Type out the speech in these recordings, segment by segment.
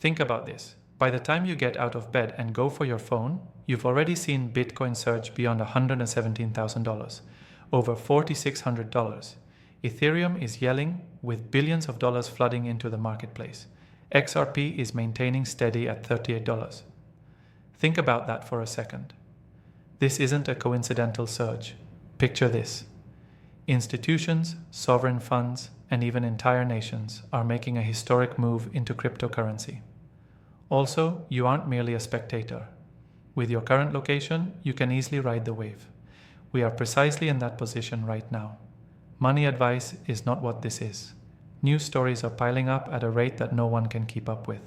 Think about this. By the time you get out of bed and go for your phone, you've already seen Bitcoin surge beyond $117,000, over $4,600. Ethereum is yelling with billions of dollars flooding into the marketplace. XRP is maintaining steady at $38. Think about that for a second. This isn't a coincidental surge. Picture this. Institutions, sovereign funds, and even entire nations are making a historic move into cryptocurrency. Also, you aren't merely a spectator. With your current location, you can easily ride the wave. We are precisely in that position right now. Money advice is not what this is. News stories are piling up at a rate that no one can keep up with.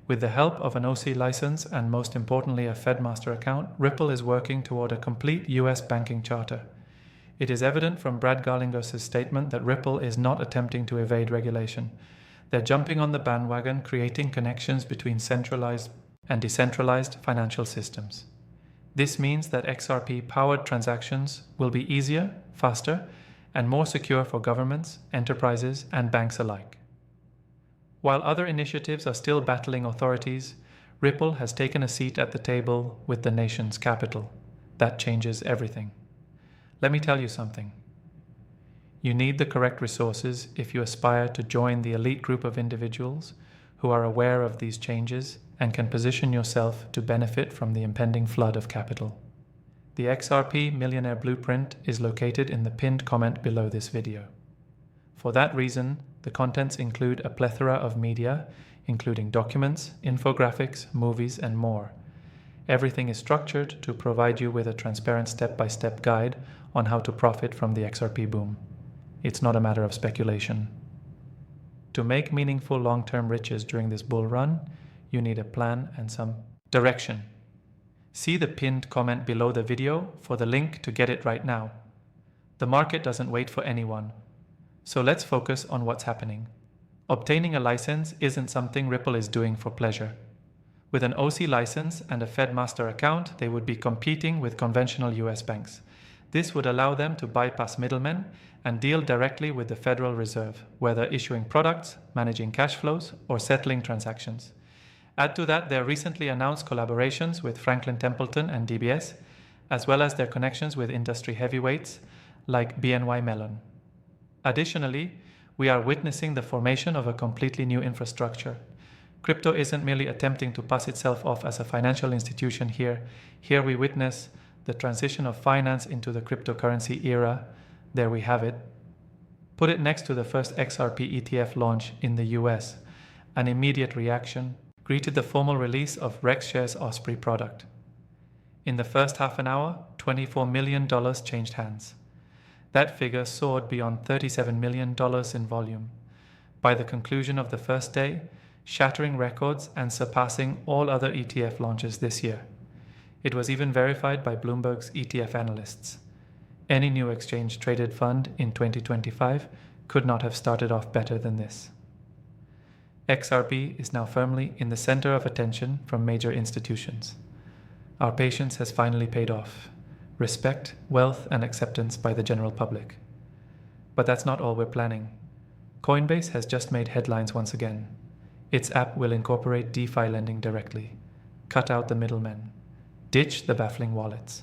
With the help of an OC license and most importantly a FedMaster account, Ripple is working toward a complete US banking charter. It is evident from Brad Garlinger's statement that Ripple is not attempting to evade regulation. They're jumping on the bandwagon, creating connections between centralized and decentralized financial systems. This means that XRP-powered transactions will be easier, faster, and more secure for governments, enterprises, and banks alike. While other initiatives are still battling authorities, Ripple has taken a seat at the table with the nation's capital. That changes everything. Let me tell you something. You need the correct resources if you aspire to join the elite group of individuals who are aware of these changes and can position yourself to benefit from the impending flood of capital. The XRP Millionaire Blueprint is located in the pinned comment below this video. For that reason, the contents include a plethora of media, including documents, infographics, movies, and more. Everything is structured to provide you with a transparent step-by-step guide on how to profit from the XRP boom. It's not a matter of speculation. To make meaningful long-term riches during this bull run, you need a plan and some direction. See the pinned comment below the video for the link to get it right now. The market doesn't wait for anyone. So let's focus on what's happening. Obtaining a license isn't something Ripple is doing for pleasure. With an OC license and a FedMaster account, they would be competing with conventional US banks. This would allow them to bypass middlemen and deal directly with the Federal Reserve, whether issuing products, managing cash flows, or settling transactions. Add to that their recently announced collaborations with Franklin Templeton and DBS, as well as their connections with industry heavyweights like BNY Mellon. Additionally, we are witnessing the formation of a completely new infrastructure. Crypto isn't merely attempting to pass itself off as a financial institution here. Here we witness the transition of finance into the cryptocurrency era. There we have it. Put it next to the first XRP ETF launch in the US. An immediate reaction greeted the formal release of RexShares Osprey product. In the first half an hour, $24 million changed hands. That figure soared beyond $37 million in volume. By the conclusion of the first day, shattering records and surpassing all other ETF launches this year. It was even verified by Bloomberg's ETF analysts. Any new exchange-traded fund in 2025 could not have started off better than this. XRP is now firmly in the center of attention from major institutions. Our patience has finally paid off. Respect, wealth, and acceptance by the general public. But that's not all we're planning. Coinbase has just made headlines once again. Its app will incorporate DeFi lending directly. Cut out the middlemen. Ditch the baffling wallets.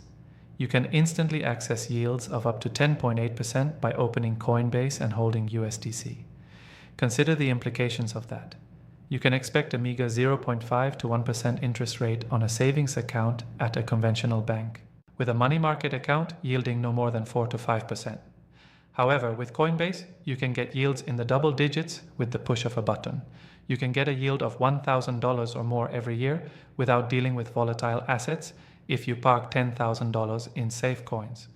You can instantly access yields of up to 10.8% by opening Coinbase and holding USDC. Consider the implications of that. You can expect a meager 0.5 to 1% interest rate on a savings account at a conventional bank, with a money market account yielding no more than 4 to 5%. However, with Coinbase, you can get yields in the double digits with the push of a button. You can get a yield of $1,000 or more every year without dealing with volatile assets if you park $10,000 in safe coins.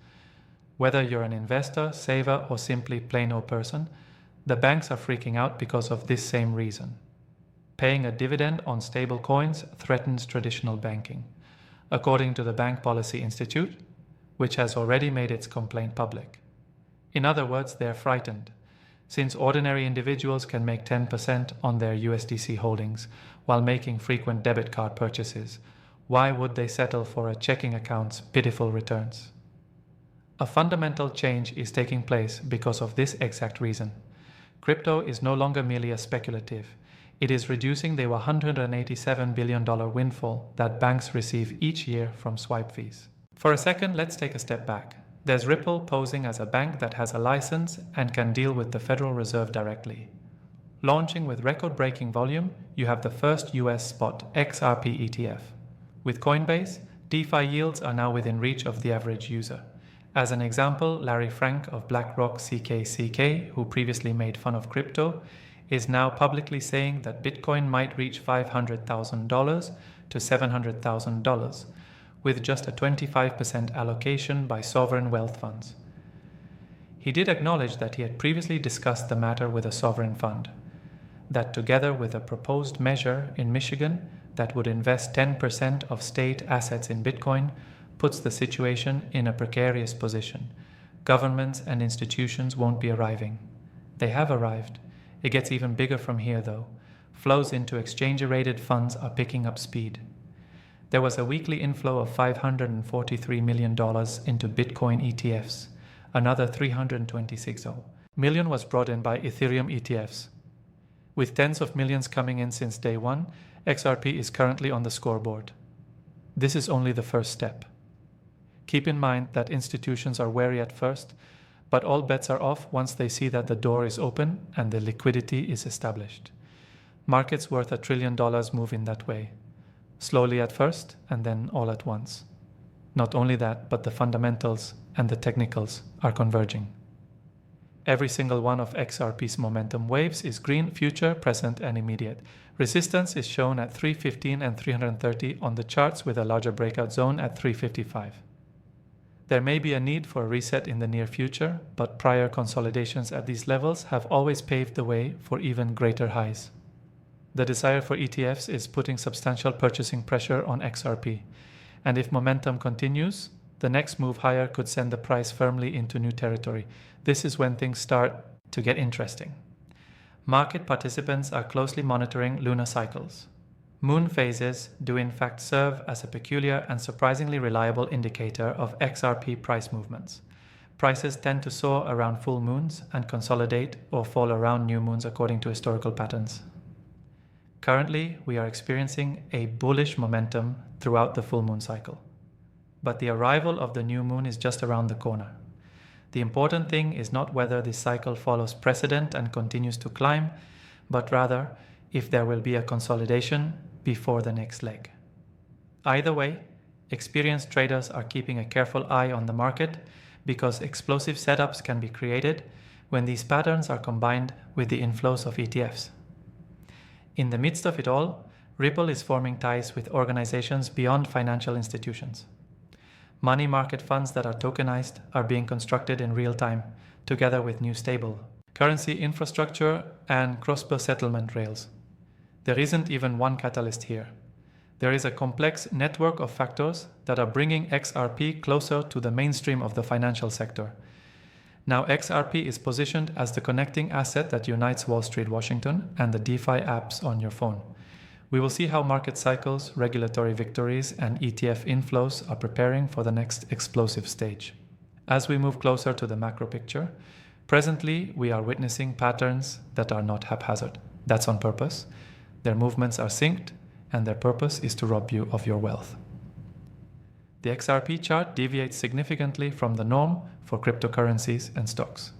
Whether you're an investor, saver, or simply plain old person, the banks are freaking out because of this same reason. Paying a dividend on stable coins threatens traditional banking, according to the Bank Policy Institute, which has already made its complaint public. In other words, they're frightened. Since ordinary individuals can make 10% on their USDC holdings while making frequent debit card purchases, why would they settle for a checking account's pitiful returns? A fundamental change is taking place because of this exact reason. Crypto is no longer merely a speculative. it is reducing the $187 billion windfall that banks receive each year from swipe fees. For a second, let's take a step back. There's Ripple posing as a bank that has a license and can deal with the Federal Reserve directly. Launching with record-breaking volume, you have the first US spot XRP ETF. With Coinbase, DeFi yields are now within reach of the average user. As an example, Larry Frank of BlackRock CKCK, who previously made fun of crypto, is now publicly saying that Bitcoin might reach $500,000 to $700,000, with just a 25% allocation by sovereign wealth funds. He did acknowledge that he had previously discussed the matter with a sovereign fund, that together with a proposed measure in Michigan that would invest 10% of state assets in Bitcoin, puts the situation in a precarious position. Governments and institutions won't be arriving. They have arrived. It gets even bigger from here, though. Flows into exchange-rated funds are picking up speed. There was a weekly inflow of $543 million into Bitcoin ETFs, another $326 million was brought in by Ethereum ETFs. With tens of millions coming in since day one, XRP is currently on the scoreboard. This is only the first step. Keep in mind that institutions are wary at first, but all bets are off once they see that the door is open and the liquidity is established. Markets worth $1 trillion move in that way. Slowly at first, and then all at once. Not only that, but the fundamentals and the technicals are converging. Every single one of XRP's momentum waves is green, future, present, and immediate. Resistance is shown at 315 and 330 on the charts, with a larger breakout zone at 355. There may be a need for a reset in the near future, but prior consolidations at these levels have always paved the way for even greater highs. The desire for ETFs is putting substantial purchasing pressure on XRP, and if momentum continues, the next move higher could send the price firmly into new territory. This is when things start to get interesting. Market participants are closely monitoring lunar cycles. Moon phases do in fact serve as a peculiar and surprisingly reliable indicator of XRP price movements. Prices tend to soar around full moons and consolidate or fall around new moons according to historical patterns. Currently, we are experiencing a bullish momentum throughout the full moon cycle. But the arrival of the new moon is just around the corner. The important thing is not whether this cycle follows precedent and continues to climb, but rather if there will be a consolidation before the next leg. Either way, experienced traders are keeping a careful eye on the market because explosive setups can be created when these patterns are combined with the inflows of ETFs. In the midst of it all, Ripple is forming ties with organizations beyond financial institutions. Money market funds that are tokenized are being constructed in real time, together with new stable currency infrastructure and cross-border settlement rails. There isn't even one catalyst here. There is a complex network of factors that are bringing XRP closer to the mainstream of the financial sector. Now XRP is positioned as the connecting asset that unites Wall Street, Washington, and the DeFi apps on your phone. We will see how market cycles, regulatory victories, and ETF inflows are preparing for the next explosive stage. As we move closer to the macro picture, presently we are witnessing patterns that are not haphazard. That's on purpose. Their movements are synced, and their purpose is to rob you of your wealth. The XRP chart deviates significantly from the norm for cryptocurrencies and stocks.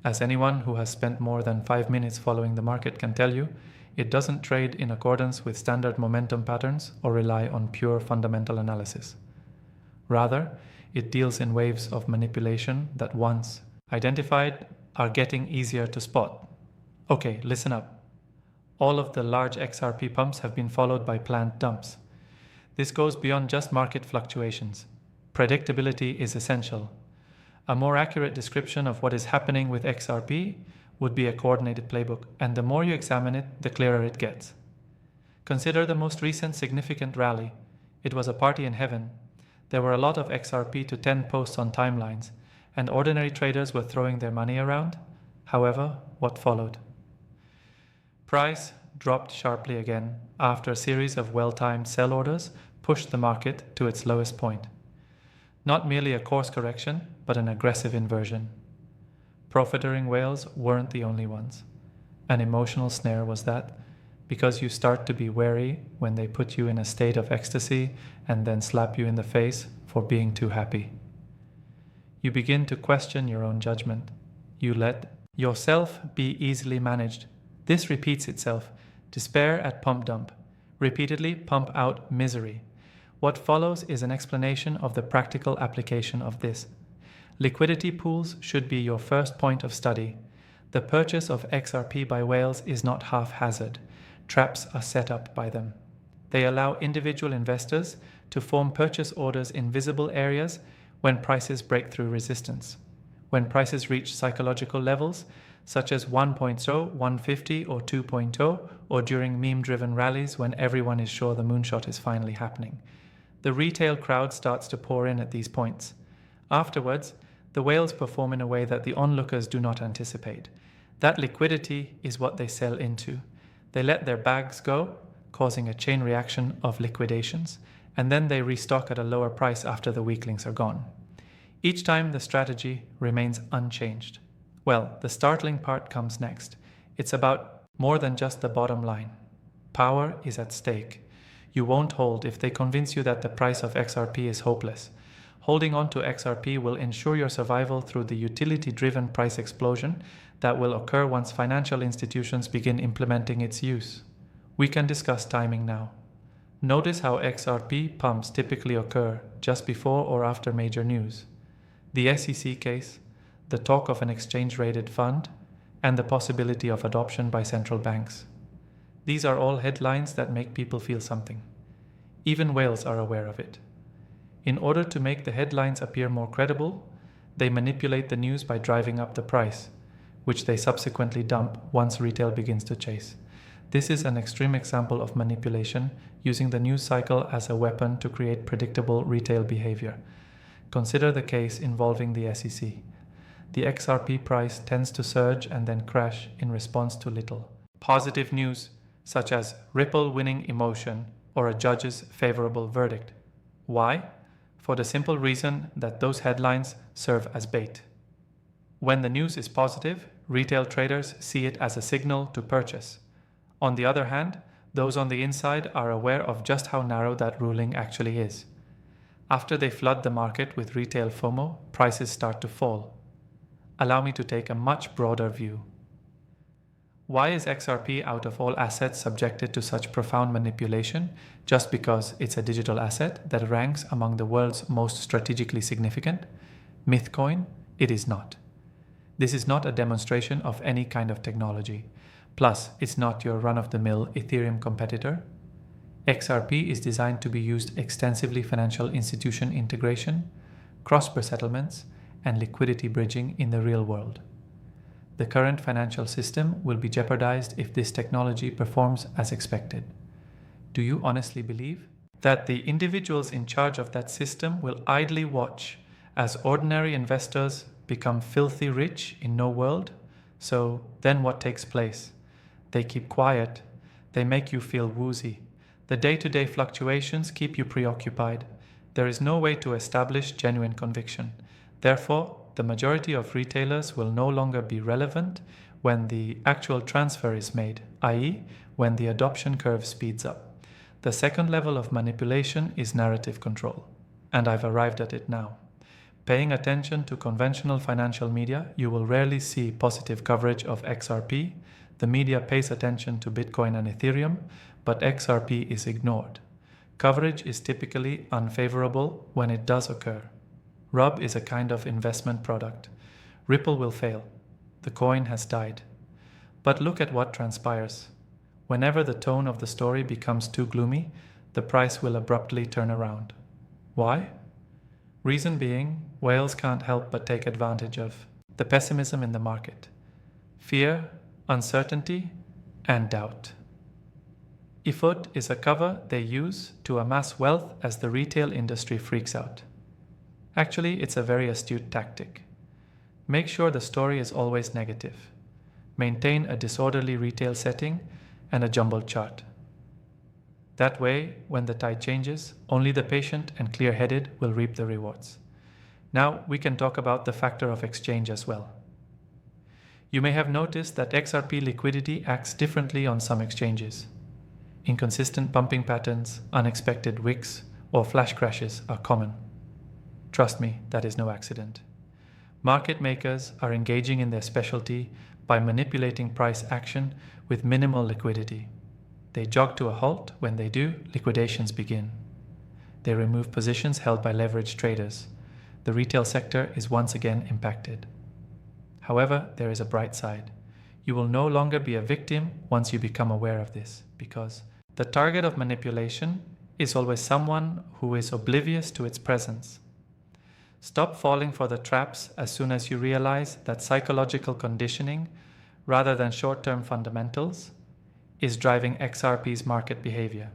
As anyone who has spent more than 5 minutes following the market can tell you, it doesn't trade in accordance with standard momentum patterns or rely on pure fundamental analysis. Rather, it deals in waves of manipulation that, once identified, are getting easier to spot. Okay, listen up. All of the large XRP pumps have been followed by planned dumps. This goes beyond just market fluctuations. Predictability is essential. A more accurate description of what is happening with XRP would be a coordinated playbook, and the more you examine it, the clearer it gets. Consider the most recent significant rally. It was a party in heaven. There were a lot of XRP to 10 posts on timelines, and ordinary traders were throwing their money around. However, what followed? Price dropped sharply again after a series of well-timed sell orders pushed the market to its lowest point. Not merely a course correction, but an aggressive inversion. Profiteering whales weren't the only ones. An emotional snare was that, because you start to be wary when they put you in a state of ecstasy and then slap you in the face for being too happy. You begin to question your own judgment. You let yourself be easily managed. This repeats itself. Despair at pump dump. Repeatedly pump out misery. What follows is an explanation of the practical application of this. Liquidity pools should be your first point of study. The purchase of XRP by whales is not haphazard. Traps are set up by them. They allow individual investors to form purchase orders in visible areas when prices break through resistance. When prices reach psychological levels, such as 1.0, 150, or 2.0, or during meme-driven rallies when everyone is sure the moonshot is finally happening, the retail crowd starts to pour in at these points. Afterwards, the whales perform in a way that the onlookers do not anticipate. That liquidity is what they sell into. They let their bags go, causing a chain reaction of liquidations, and then they restock at a lower price after the weaklings are gone. Each time the strategy remains unchanged. Well, the startling part comes next. It's about more than just the bottom line. Power is at stake. You won't hold if they convince you that the price of XRP is hopeless. Holding on to XRP will ensure your survival through the utility-driven price explosion that will occur once financial institutions begin implementing its use. We can discuss timing now. Notice how XRP pumps typically occur just before or after major news. The SEC case, the talk of an exchange-rated fund, and the possibility of adoption by central banks. These are all headlines that make people feel something. Even whales are aware of it. In order to make the headlines appear more credible, they manipulate the news by driving up the price, which they subsequently dump once retail begins to chase. This is an extreme example of manipulation, using the news cycle as a weapon to create predictable retail behavior. Consider the case involving the SEC. The XRP price tends to surge and then crash in response to little positive news, such as Ripple winning emotion or a judge's favorable verdict. Why? For the simple reason that those headlines serve as bait. When the news is positive, retail traders see it as a signal to purchase. On the other hand, those on the inside are aware of just how narrow that ruling actually is. After they flood the market with retail FOMO, prices start to fall. Allow me to take a much broader view. Why is XRP out of all assets subjected to such profound manipulation just because it's a digital asset that ranks among the world's most strategically significant? Mythcoin, it is not. This is not a demonstration of any kind of technology. Plus, it's not your run-of-the-mill Ethereum competitor. XRP is designed to be used extensively financial institution integration, cross-border settlements, and liquidity bridging in the real world. The current financial system will be jeopardized if this technology performs as expected. Do you honestly believe that the individuals in charge of that system will idly watch as ordinary investors become filthy rich in no world? So then what takes place? They keep quiet. They make you feel woozy. The day-to-day fluctuations keep you preoccupied. There is no way to establish genuine conviction. Therefore, the majority of retailers will no longer be relevant when the actual transfer is made, i.e., when the adoption curve speeds up. The second level of manipulation is narrative control, and I've arrived at it now. Paying attention to conventional financial media, you will rarely see positive coverage of XRP. The media pays attention to Bitcoin and Ethereum, but XRP is ignored. Coverage is typically unfavorable when it does occur. RUB is a kind of investment product. Ripple will fail. The coin has died. But look at what transpires. Whenever the tone of the story becomes too gloomy, the price will abruptly turn around. Why? Reason being, whales can't help but take advantage of the pessimism in the market. Fear, uncertainty, and doubt. IFOD is a cover they use to amass wealth as the retail industry freaks out. Actually, it's a very astute tactic. Make sure the story is always negative. Maintain a disorderly retail setting and a jumbled chart. That way, when the tide changes, only the patient and clear-headed will reap the rewards. Now, we can talk about the factor of exchange as well. You may have noticed that XRP liquidity acts differently on some exchanges. Inconsistent pumping patterns, unexpected wicks, or flash crashes are common. Trust me, that is no accident. Market makers are engaging in their specialty by manipulating price action with minimal liquidity. They jog to a halt. When they do, liquidations begin. They remove positions held by leveraged traders. The retail sector is once again impacted. However, there is a bright side. You will no longer be a victim once you become aware of this, because the target of manipulation is always someone who is oblivious to its presence. Stop falling for the traps as soon as you realize that psychological conditioning, rather than short-term fundamentals, is driving XRP's market behavior.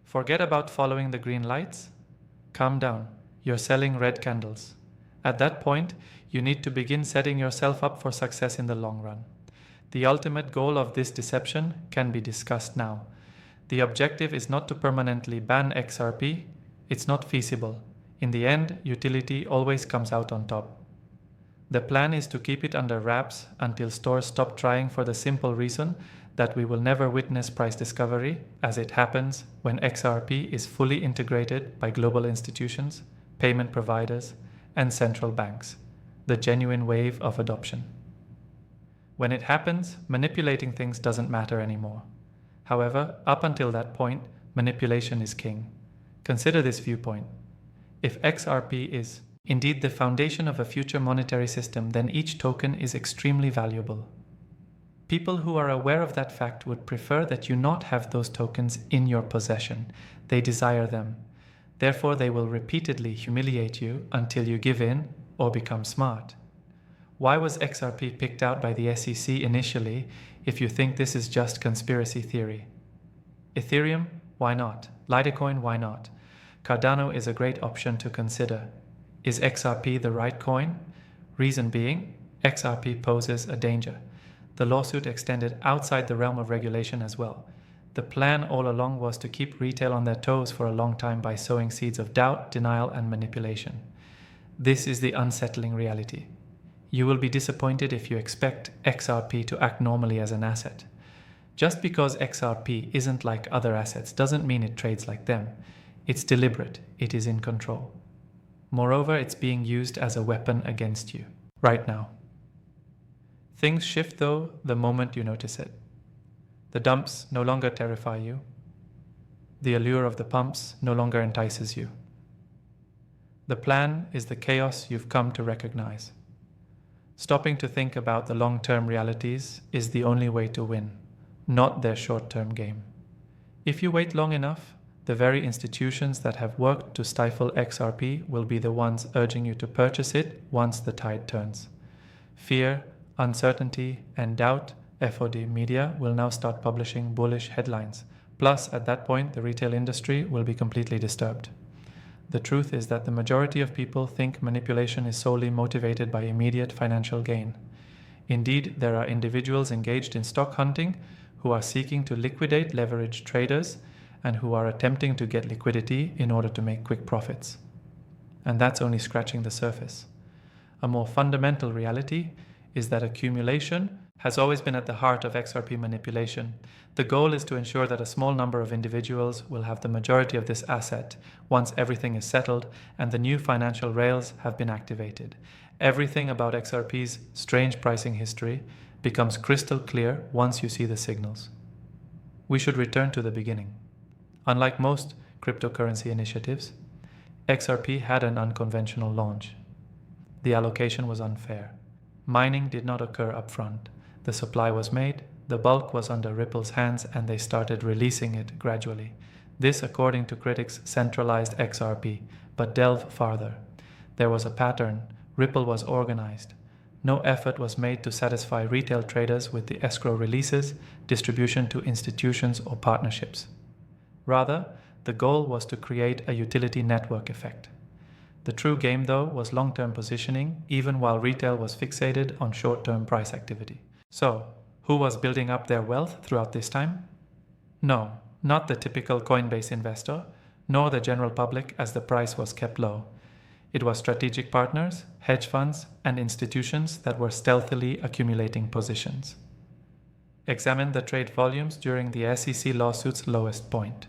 Forget about following the green lights. Calm down. You're selling red candles. At that point, you need to begin setting yourself up for success in the long run. The ultimate goal of this deception can be discussed now. The objective is not to permanently ban XRP. It's not feasible. In the end, utility always comes out on top. The plan is to keep it under wraps until stores stop trying, for the simple reason that we will never witness price discovery as it happens when XRP is fully integrated by global institutions, payment providers, and central banks, the genuine wave of adoption. When it happens, manipulating things doesn't matter anymore. However, up until that point, manipulation is king. Consider this viewpoint. If XRP is indeed the foundation of a future monetary system, then each token is extremely valuable. People who are aware of that fact would prefer that you not have those tokens in your possession. They desire them. Therefore, they will repeatedly humiliate you until you give in or become smart. Why was XRP picked out by the SEC initially if you think this is just conspiracy theory? Ethereum? Why not? Litecoin? Why not? Cardano is a great option to consider. Is XRP the right coin? Reason being, XRP poses a danger. The lawsuit extended outside the realm of regulation as well. The plan all along was to keep retail on their toes for a long time by sowing seeds of doubt, denial, and manipulation. This is the unsettling reality. You will be disappointed if you expect XRP to act normally as an asset. Just because XRP isn't like other assets doesn't mean it trades like them. It's deliberate. It is in control. Moreover, it's being used as a weapon against you right now. Things shift, though, the moment you notice it. The dumps no longer terrify you. The allure of the pumps no longer entices you. The plan is the chaos you've come to recognize. Stopping to think about the long-term realities is the only way to win, not their short-term game. If you wait long enough, the very institutions that have worked to stifle XRP will be the ones urging you to purchase it once the tide turns. Fear, uncertainty, and doubt, FOD media will now start publishing bullish headlines. Plus, at that point, the retail industry will be completely disturbed. The truth is that the majority of people think manipulation is solely motivated by immediate financial gain. Indeed, there are individuals engaged in stock hunting who are seeking to liquidate leveraged traders and who are attempting to get liquidity in order to make quick profits. And that's only scratching the surface. A more fundamental reality is that accumulation has always been at the heart of XRP manipulation. The goal is to ensure that a small number of individuals will have the majority of this asset once everything is settled and the new financial rails have been activated. Everything about XRP's strange pricing history becomes crystal clear once you see the signals. We should return to the beginning. Unlike most cryptocurrency initiatives, XRP had an unconventional launch. The allocation was unfair. Mining did not occur upfront. The supply was made, the bulk was under Ripple's hands, and they started releasing it gradually. This, according to critics, centralized XRP, but delve farther. There was a pattern. Ripple was organized. No effort was made to satisfy retail traders with the escrow releases, distribution to institutions, or partnerships. Rather, the goal was to create a utility network effect. The true game, though, was long-term positioning, even while retail was fixated on short-term price activity. So, who was building up their wealth throughout this time? No, not the typical Coinbase investor, nor the general public as the price was kept low. It was strategic partners, hedge funds, and institutions that were stealthily accumulating positions. Examine the trade volumes during the SEC lawsuit's lowest point.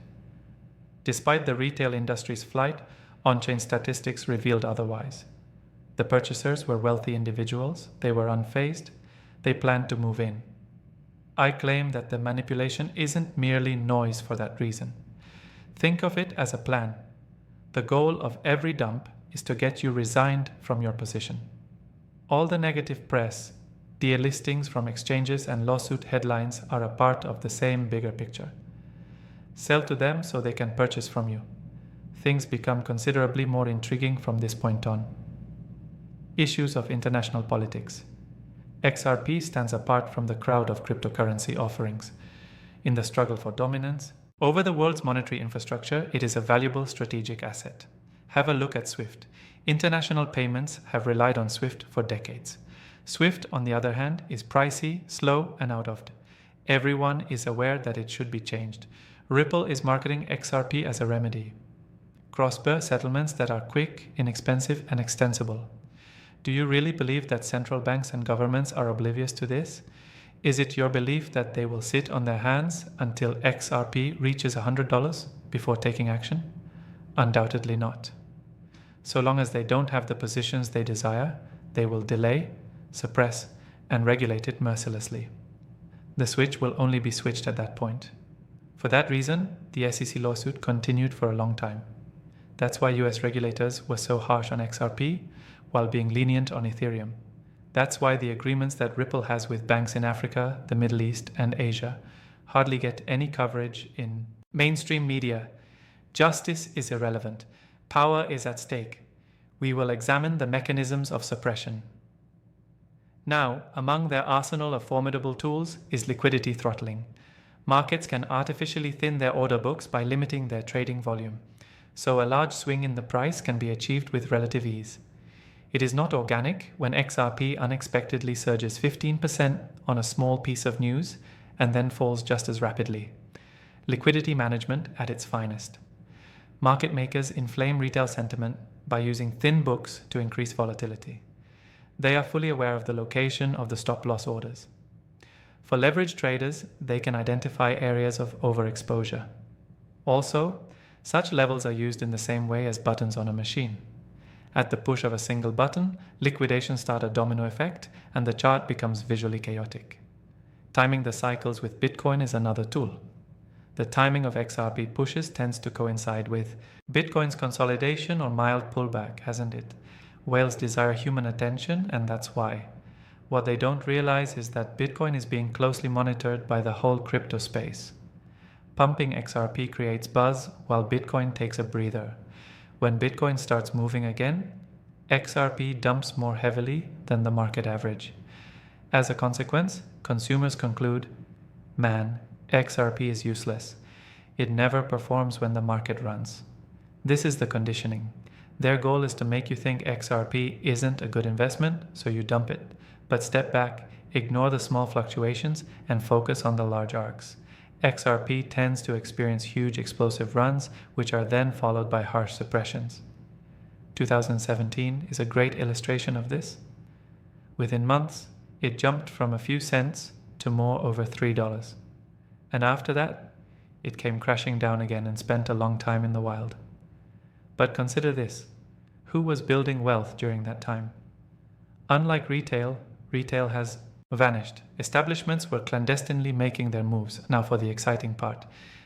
Despite the retail industry's flight, on-chain statistics revealed otherwise. The purchasers were wealthy individuals, they were unfazed, they planned to move in. I claim that the manipulation isn't merely noise for that reason. Think of it as a plan. The goal of every dump is to get you resigned from your position. All the negative press, delistings from exchanges and lawsuit headlines are a part of the same bigger picture. Sell to them so they can purchase from you. Things become considerably more intriguing from this point on. Issues of international politics. XRP stands apart from the crowd of cryptocurrency offerings. In the struggle for dominance over the world's monetary infrastructure, it is a valuable strategic asset. Have a look at SWIFT. International payments have relied on SWIFT for decades. SWIFT, on the other hand, is pricey, slow, and out of date. Everyone is aware that it should be changed. Ripple is marketing XRP as a remedy. Cross-border settlements that are quick, inexpensive, and extensible. Do you really believe that central banks and governments are oblivious to this? Is it your belief that they will sit on their hands until XRP reaches $100 before taking action? Undoubtedly not. So long as they don't have the positions they desire, they will delay, suppress, and regulate it mercilessly. The switch will only be switched at that point. For that reason, the SEC lawsuit continued for a long time. That's why US regulators were so harsh on XRP while being lenient on Ethereum. That's why the agreements that Ripple has with banks in Africa, the Middle East, and Asia hardly get any coverage in mainstream media. Justice is irrelevant. Power is at stake. We will examine the mechanisms of suppression. Now, among their arsenal of formidable tools is liquidity throttling. Markets can artificially thin their order books by limiting their trading volume, so a large swing in the price can be achieved with relative ease. It is not organic when XRP unexpectedly surges 15% on a small piece of news and then falls just as rapidly. Liquidity management at its finest. Market makers inflame retail sentiment by using thin books to increase volatility. They are fully aware of the location of the stop-loss orders. For leverage traders, they can identify areas of overexposure. Also, such levels are used in the same way as buttons on a machine. At the push of a single button, liquidations start a domino effect and the chart becomes visually chaotic. Timing the cycles with Bitcoin is another tool. The timing of XRP pushes tends to coincide with Bitcoin's consolidation or mild pullback, hasn't it? Whales desire human attention, and that's why. What they don't realize is that Bitcoin is being closely monitored by the whole crypto space. Pumping XRP creates buzz while Bitcoin takes a breather. When Bitcoin starts moving again, XRP dumps more heavily than the market average. As a consequence, consumers conclude, man, XRP is useless. It never performs when the market runs. This is the conditioning. Their goal is to make you think XRP isn't a good investment, so you dump it. But step back, ignore the small fluctuations, and focus on the large arcs. XRP tends to experience huge explosive runs, which are then followed by harsh suppressions. 2017 is a great illustration of this. Within months, it jumped from a few cents to more over $3. And after that, it came crashing down again and spent a long time in the wild. But consider this, who was building wealth during that time? Unlike retail has vanished. Establishments were clandestinely making their moves. Now for the exciting part.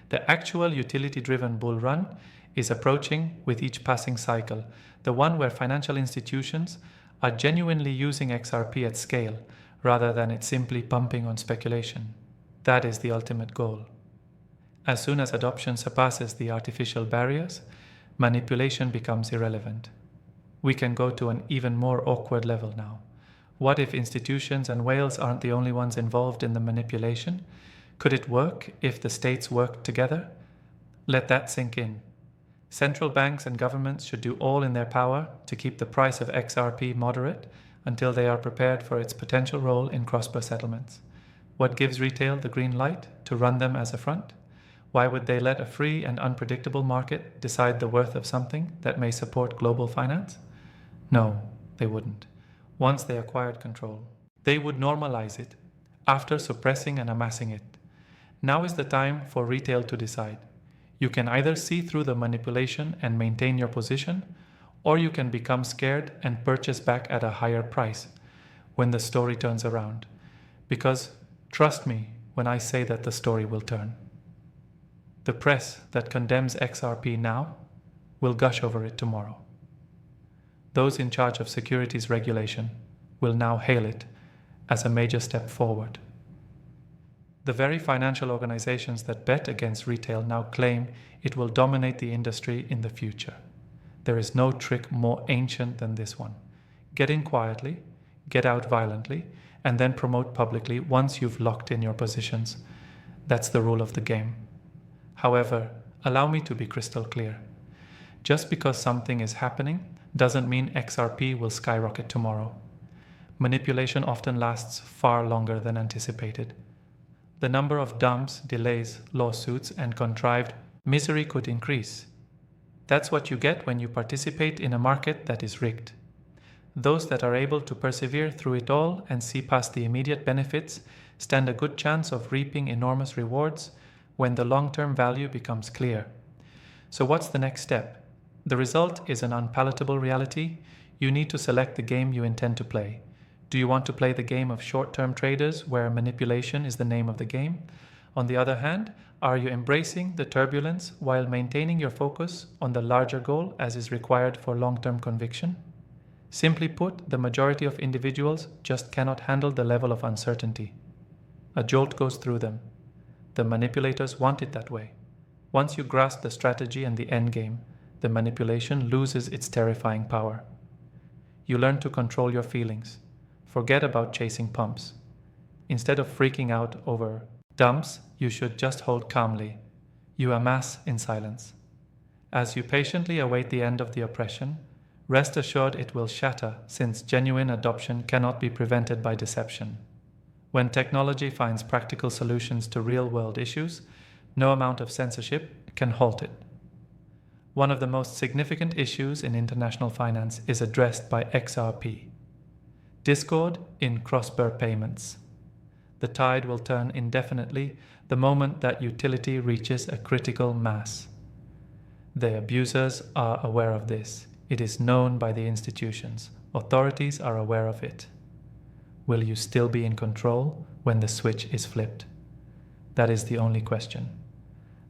The actual utility-driven bull run is approaching with each passing cycle, the one where financial institutions are genuinely using XRP at scale, rather than it simply pumping on speculation. That is the ultimate goal. As soon as adoption surpasses the artificial barriers, manipulation becomes irrelevant. We can go to an even more awkward level now. What if institutions and whales aren't the only ones involved in the manipulation? Could it work if the states worked together? Let that sink in. Central banks and governments should do all in their power to keep the price of XRP moderate until they are prepared for its potential role in cross-border settlements. What gives retail the green light to run them as a front? Why would they let a free and unpredictable market decide the worth of something that may support global finance? No, they wouldn't. Once they acquired control, they would normalize it, after suppressing and amassing it. Now is the time for retail to decide. You can either see through the manipulation and maintain your position, or you can become scared and purchase back at a higher price when the story turns around. Because, trust me when I say that the story will turn. The press that condemns XRP now will gush over it tomorrow. Those in charge of securities regulation will now hail it as a major step forward. The very financial organizations that bet against retail now claim it will dominate the industry in the future. There is no trick more ancient than this one. Get in quietly, get out violently, and then promote publicly once you've locked in your positions. That's the rule of the game. However, allow me to be crystal clear. Just because something is happening doesn't mean XRP will skyrocket tomorrow. Manipulation often lasts far longer than anticipated. The number of dumps, delays, lawsuits, and contrived misery could increase. That's what you get when you participate in a market that is rigged. Those that are able to persevere through it all and see past the immediate benefits stand a good chance of reaping enormous rewards when the long-term value becomes clear. So what's the next step? The result is an unpalatable reality. You need to select the game you intend to play. Do you want to play the game of short-term traders where manipulation is the name of the game? On the other hand, are you embracing the turbulence while maintaining your focus on the larger goal as is required for long-term conviction? Simply put, the majority of individuals just cannot handle the level of uncertainty. A jolt goes through them. The manipulators want it that way. Once you grasp the strategy and the end game, the manipulation loses its terrifying power. You learn to control your feelings. Forget about chasing pumps. Instead of freaking out over dumps, you should just hold calmly. You amass in silence. As you patiently await the end of the oppression, rest assured it will shatter, since genuine adoption cannot be prevented by deception. When technology finds practical solutions to real-world issues, no amount of censorship can halt it. One of the most significant issues in international finance is addressed by XRP. Discord in cross-border payments. The tide will turn indefinitely the moment that utility reaches a critical mass. The abusers are aware of this. It is known by the institutions. Authorities are aware of it. Will you still be in control when the switch is flipped? That is the only question.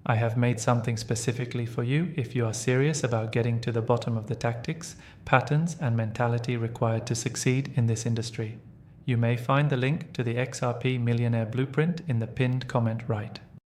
I have made something specifically for you if you are serious about getting to the bottom of the tactics, patterns, and mentality required to succeed in this industry. You may find the link to the XRP Millionaire Blueprint in the pinned comment right.